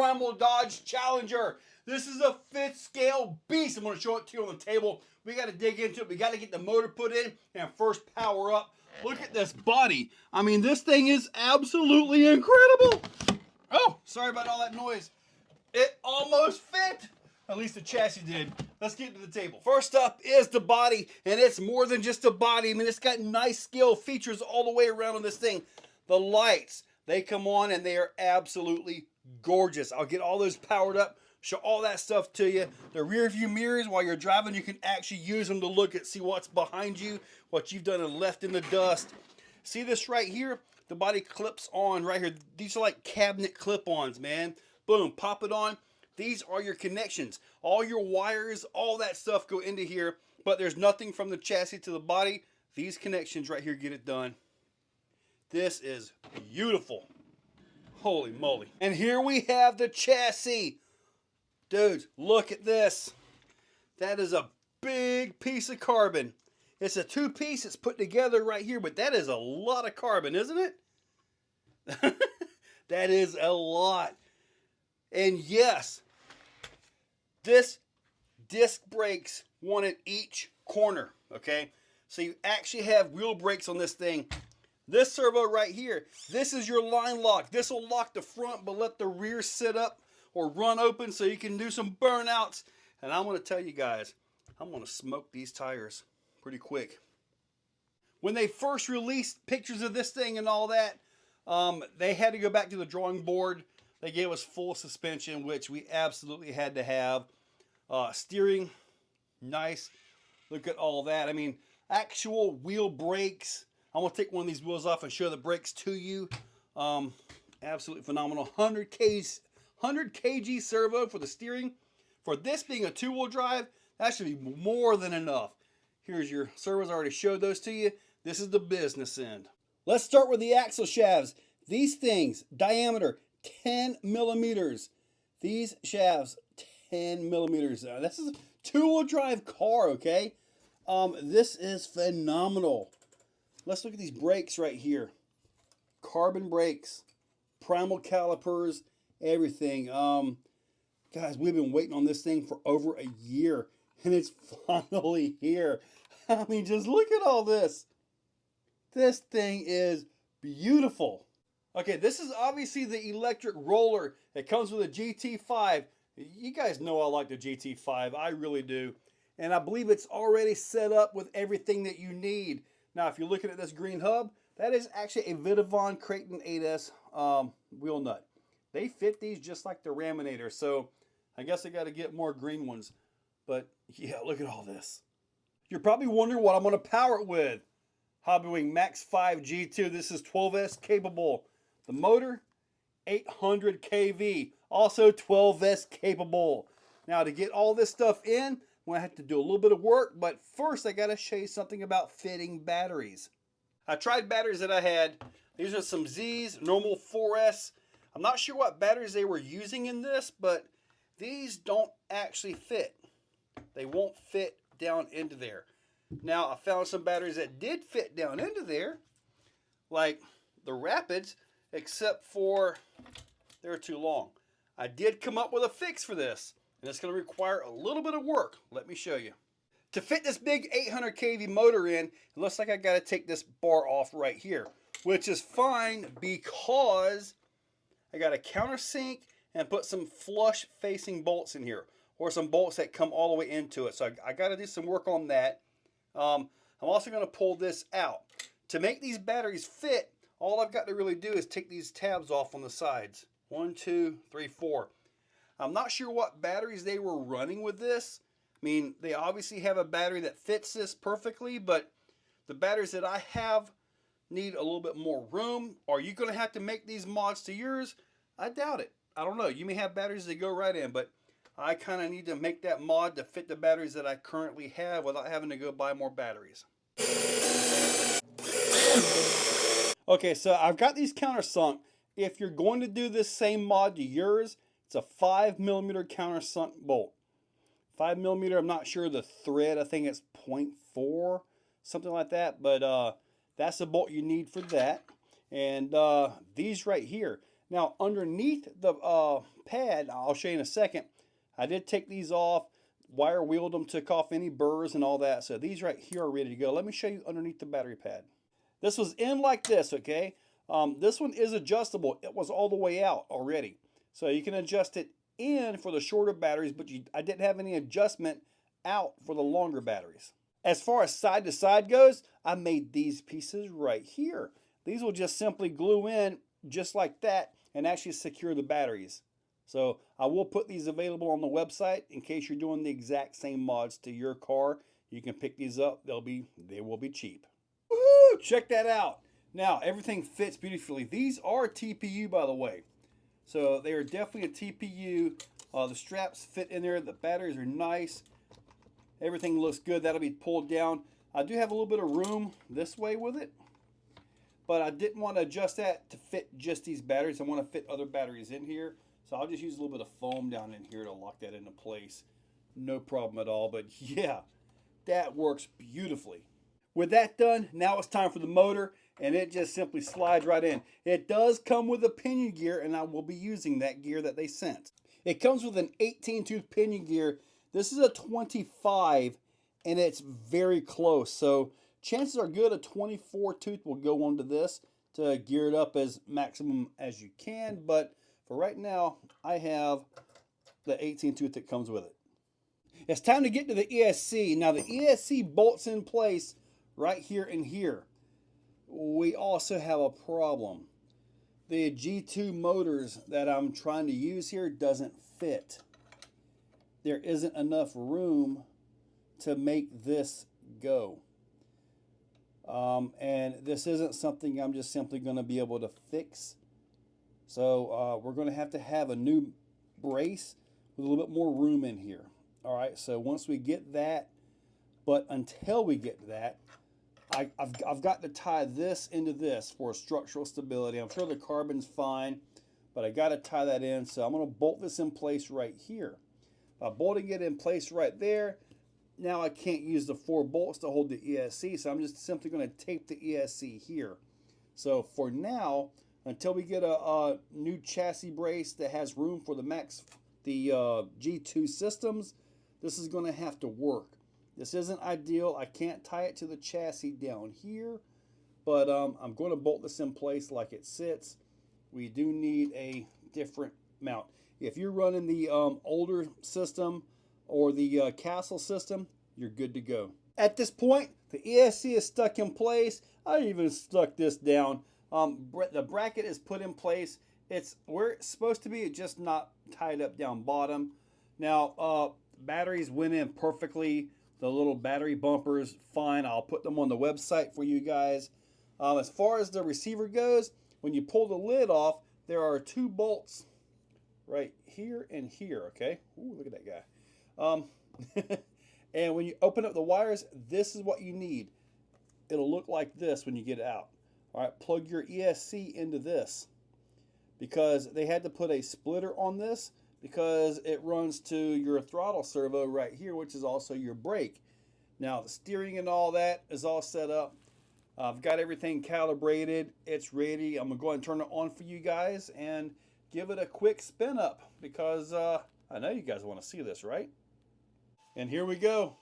Primal Dodge Challenger. This is a 5th scale beast. I'm going to show it to you on the table. We got to dig into it. We got to get the motor put in and first power up. Look at this body. I mean, this thing is absolutely incredible. Oh, sorry about all that noise. It almost fit. At least the chassis did. Let's get to the table. First up is the body, and it's more than just a body. I mean, it's got nice scale features all the way around on this thing. The lights, they come on and they are absolutely gorgeous. I'll get all those powered up, show all that stuff to you. The rear view mirrors, while you're driving, you can actually use them to look at, see what's behind you, what you've done and left in the dust. See this right here? The body clips on right here. These are like cabinet clip-ons, man. Boom, pop it on. These are your connections. All your wires, all that stuff go into here, but there's nothing from the chassis to the body. These connections right here get it done. This is beautiful. Holy moly. And here we have the chassis. Dudes, look at this. That is a big piece of carbon. It's a 2-piece. It's put together right here, but that is a lot of carbon, isn't it? That is a lot. And yes, this disc brakes, one at each corner, okay? So you actually have wheel brakes on this thing. This servo right here, this is your line lock. This will lock the front, but let the rear sit up or run open so you can do some burnouts. And I'm gonna tell you guys, I'm gonna smoke these tires pretty quick. When they first released pictures of this thing and all that, they had to go back to the drawing board. They gave us full suspension, which we absolutely had to have. Steering, nice. Look at all that. I mean, actual wheel brakes. I'm going to take one of these wheels off and show the brakes to you. Absolutely phenomenal. 100 kg servo for the steering. For this being a 2-wheel drive, that should be more than enough. Here's your servos. I already showed those to you. This is the business end. Let's start with the axle shafts. These things, diameter 10 millimeters. These shafts, 10 millimeters. This is a 2-wheel drive car, okay? This is phenomenal. Let's look at these brakes right here. Carbon brakes, Primal calipers, everything. Guys, we've been waiting on this thing for over a year, and it's finally here. I mean, just look at all this. This thing is beautiful. Okay, this is obviously the electric roller. It comes with a GT5. You guys know I like the GT5. I really do. And I believe it's already set up with everything that you need. Now, if you're looking at this green hub, that is actually a Vidavon Creighton 8S wheel nut. They fit these just like the Raminator, so I guess I got to get more green ones. But yeah, look at all this. You're probably wondering what I'm going to power it with. Hobbywing Max 5 G2. This is 12S capable. The motor, 800 kV. Also 12S capable. Now, to get all this stuff in, I'm going to have to do a little bit of work, but first I got to show you something about fitting batteries. I tried batteries that I had. These are some Z's, normal 4S. I'm not sure what batteries they were using in this, but these don't actually fit. They won't fit down into there. Now, I found some batteries that did fit down into there, like the Rapids, except for they're too long. I did come up with a fix for this, and it's going to require a little bit of work. Let me show you. To fit this big 800 kV motor in, it looks like I got to take this bar off right here, which is fine because I got to countersink and put some flush facing bolts in here, or some bolts that come all the way into it. So I got to do some work on that. I'm also going to pull this out. To make these batteries fit, all I've got to really do is take these tabs off on the sides. 1, 2, 3, 4. I'm not sure what batteries they were running with this. I mean, they obviously have a battery that fits this perfectly, but the batteries that I have need a little bit more room. Are you going to have to make these mods to yours? I doubt it. I don't know. You may have batteries that go right in, but I kind of need to make that mod to fit the batteries that I currently have without having to go buy more batteries. Okay, so I've got these countersunk. If you're going to do this same mod to yours, it's a 5mm countersunk bolt. 5mm, I'm not sure the thread. I think it's 0.4, something like that. But that's the bolt you need for that. And these right here, Now underneath the pad, I'll show you in a second, I did take these off, wire wheeled them, took off any burrs and all that. So these right here are ready to go. Let me show you underneath the battery pad. This was in like this, okay? This one is adjustable. It was all the way out already. So you can adjust it in for the shorter batteries, but I didn't have any adjustment out for the longer batteries. As far as side to side goes, I made these pieces right here. These will just simply glue in just like that and actually secure the batteries. So I will put these available on the website in case you're doing the exact same mods to your car. You can pick these up. They will be cheap. Woo! Check that out. Now everything fits beautifully. These are TPU, by the way. So they are definitely a TPU. The straps fit in there. The batteries are nice. Everything looks good. That'll be pulled down. I do have a little bit of room this way with it, but I didn't want to adjust that to fit just these batteries. I want to fit other batteries in here. So I'll just use a little bit of foam down in here to lock that into place. No problem at all. But yeah, that works beautifully. With that done, now it's time for the motor, and it just simply slides right in. It does come with a pinion gear, and I will be using that gear that they sent. It comes with an 18-tooth pinion gear. This is a 25, and it's very close. So chances are good a 24 tooth will go onto this to gear it up as maximum as you can. But for right now, I have the 18 tooth that comes with it. It's time to get to the ESC. Now the ESC bolts in place right here and here. We also have a problem. The G2 motors that I'm trying to use here doesn't fit. There isn't enough room to make this go. And this isn't something I'm just simply going to be able to fix. So we're going to have a new brace with a little bit more room in here. All right, so once we get that, but until we get that, I've got to tie this into this for structural stability. I'm sure the carbon's fine, but I got to tie that in. So I'm going to bolt this in place right here. By bolting it in place right there, now I can't use the 4 bolts to hold the ESC, so I'm just simply going to tape the ESC here. So for now, until we get a new chassis brace that has room for the G2 systems, this is going to have to work. This isn't ideal. I can't tie it to the chassis down here, but I'm going to bolt this in place like it sits. We do need a different mount. If you're running the older system or the Castle system, you're good to go. At this point, the ESC is stuck in place. I even stuck this down. The bracket is put in place. It's where it's supposed to be, it's just not tied up down bottom. Now, batteries went in perfectly. The little battery bumpers, fine. I'll put them on the website for you guys. As far as the receiver goes, when you pull the lid off, there are 2 bolts right here and here, okay? Ooh, look at that guy. And when you open up the wires, this is what you need. It'll look like this when you get it out. All right, plug your ESC into this because they had to put a splitter on this because it runs to your throttle servo right here, which is also your brake. Now the steering and all that is all set up. I've got everything calibrated. It's ready. I'm gonna go ahead and turn it on for you guys and give it a quick spin up because I know you guys want to see this, right? And here we go.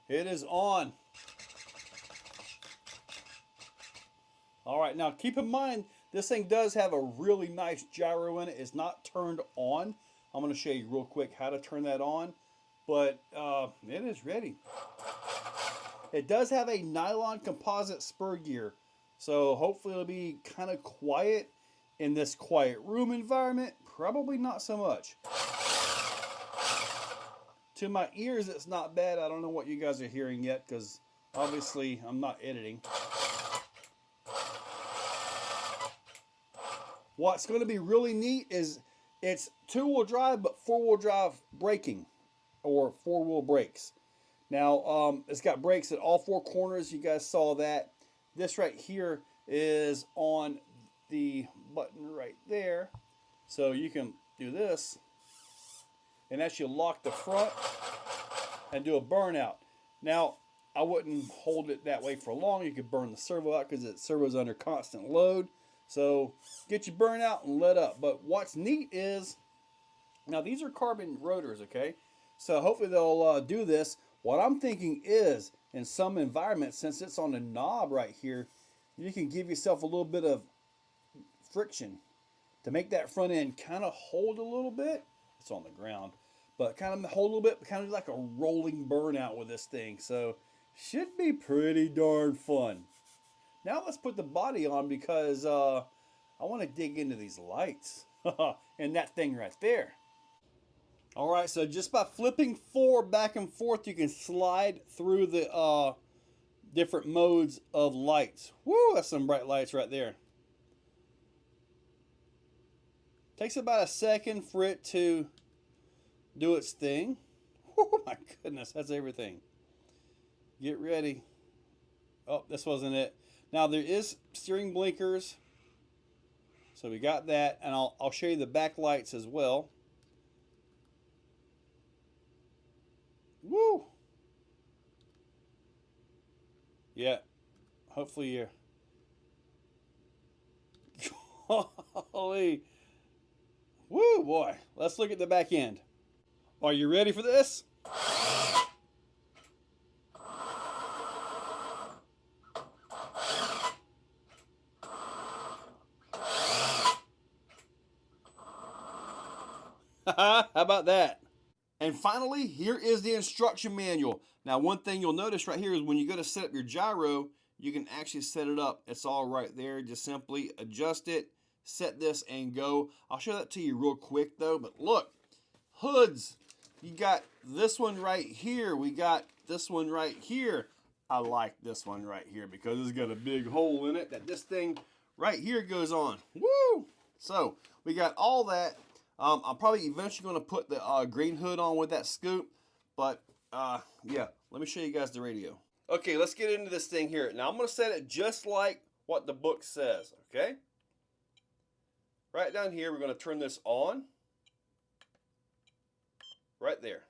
It is on. All right, now keep in mind, this thing does have a really nice gyro in it. It's not turned on. I'm going to show you real quick how to turn that on, but it is ready. It does have a nylon composite spur gear, so hopefully it'll be kind of quiet in this quiet room environment. Probably not so much. To my ears, it's not bad. I don't know what you guys are hearing yet because obviously I'm not editing. What's going to be really neat is it's 2-wheel drive, but 4-wheel drive braking or 4-wheel brakes. Now, it's got brakes at all 4 corners. You guys saw that. This right here is on the button right there. So you can do this and actually lock the front and do a burnout. Now, I wouldn't hold it that way for long. You could burn the servo out because the servo's under constant load. So get your burnout and let up. But what's neat is, now these are carbon rotors, okay? So hopefully they'll do this. What I'm thinking is, in some environments, since it's on the knob right here, you can give yourself a little bit of friction to make that front end kind of hold a little bit. It's on the ground, but kind of hold a little bit, kind of like a rolling burnout with this thing. So should be pretty darn fun. Now let's put the body on because I want to dig into these lights and that thing right there. All right, so just by flipping 4 back and forth, you can slide through the different modes of lights. Woo, that's some bright lights right there. Takes about a second for it to do its thing. Oh my goodness, that's everything. Get ready. Oh, this wasn't it. Now there is steering blinkers. So we got that, and I'll show you the back lights as well. Woo! Yeah. Hopefully you're... Holy... Woo, boy. Let's look at the back end. Are you ready for this? How about that? And finally, here is the instruction manual. Now, one thing you'll notice right here is when you go to set up your gyro, you can actually set it up. It's all right there. Just simply adjust it, set this, and go. I'll show that to you real quick, though. But look, hoods. You got this one right here. We got this one right here. I like this one right here because it's got a big hole in it that this thing right here goes on. Woo! So, we got all that. I'm probably eventually going to put the green hood on with that scoop, but yeah, let me show you guys the radio. Okay, let's get into this thing here. Now I'm going to set it just like what the book says, okay? Right down here, we're going to turn this on. Right there.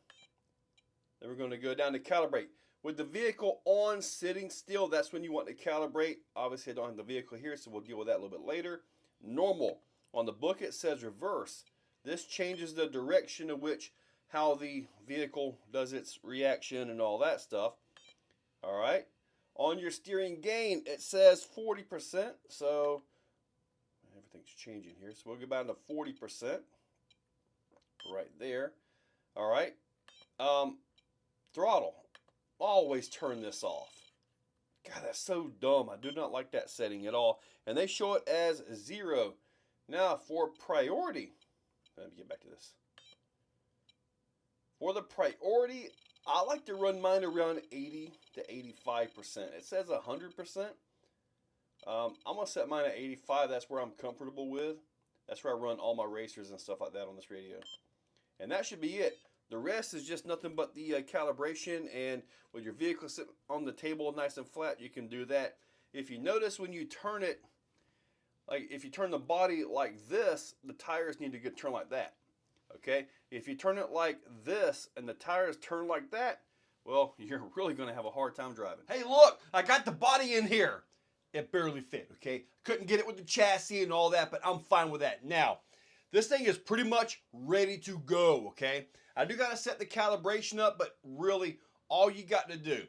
Then we're going to go down to calibrate. With the vehicle on, sitting still, that's when you want to calibrate. Obviously, I don't have the vehicle here, so we'll deal with that a little bit later. Normal. On the book, it says reverse. This changes the direction in which how the vehicle does its reaction and all that stuff. All right. On your steering gain, it says 40%. So everything's changing here. So we'll go down to 40%. Right there. All right. Throttle. Always turn this off. God, that's so dumb. I do not like that setting at all. And they show it as 0. Now for priority. Let me get back to this. For the priority, I like to run mine around 80 to 85%. It says 100%. I'm going to set mine at 85. That's where I'm comfortable with. That's where I run all my racers and stuff like that on this radio. And that should be it. The rest is just nothing but the calibration, and with your vehicle sitting on the table nice and flat, you can do that. If you notice when you turn it, like if you turn the body like this, the tires need to get turned like that. Okay? If you turn it like this and the tires turn like that, well, you're really going to have a hard time driving. Hey, look, I got the body in here. It barely fit, okay? Couldn't get it with the chassis and all that, but I'm fine with that. Now, this thing is pretty much ready to go, okay? I do got to set the calibration up, but really all you got to do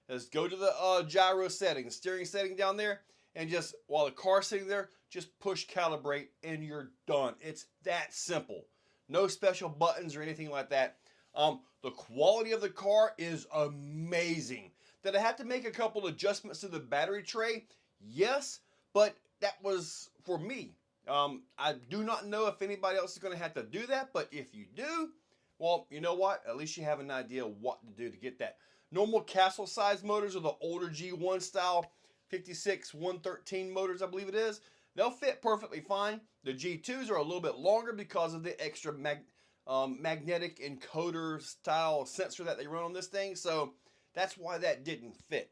is go to the gyro setting, steering setting down there, and just, while the car's sitting there, just push calibrate and you're done. It's that simple. No special buttons or anything like that. The quality of the car is amazing. Did I have to make a couple adjustments to the battery tray? Yes, but that was for me. I do not know if anybody else is going to have to do that, but if you do, well, you know what? At least you have an idea of what to do to get that. Normal castle size motors or the older G1 style 56 113 motors, I believe it is. They'll fit perfectly fine. The G2s are a little bit longer because of the extra magnetic encoder style sensor that they run on this thing. So that's why that didn't fit.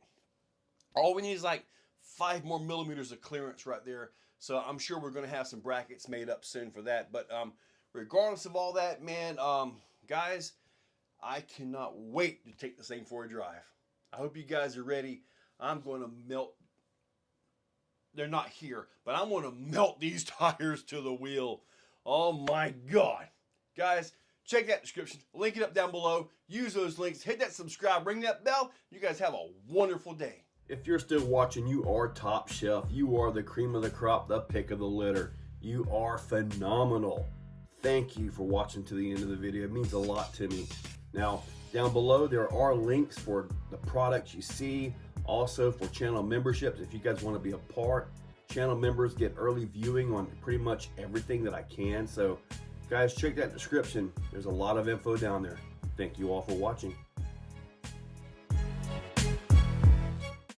All we need is like 5 more millimeters of clearance right there. So I'm sure we're going to have some brackets made up soon for that. But regardless of all that, man, guys, I cannot wait to take this thing for a drive. I hope you guys are ready. I'm going to melt they're not here, but I'm gonna melt these tires to the wheel. Oh my God. Guys, check that description, link it up down below, use those links, hit that subscribe, ring that bell. You guys have a wonderful day. If you're still watching, you are top shelf. You are the cream of the crop, the pick of the litter. You are phenomenal. Thank you for watching to the end of the video. It means a lot to me. Now, down below, there are links for the products you see, also for channel memberships. If you guys want to be a part, channel members get early viewing on pretty much everything that I can. So, guys, check that description. There's a lot of info down there. Thank you all for watching.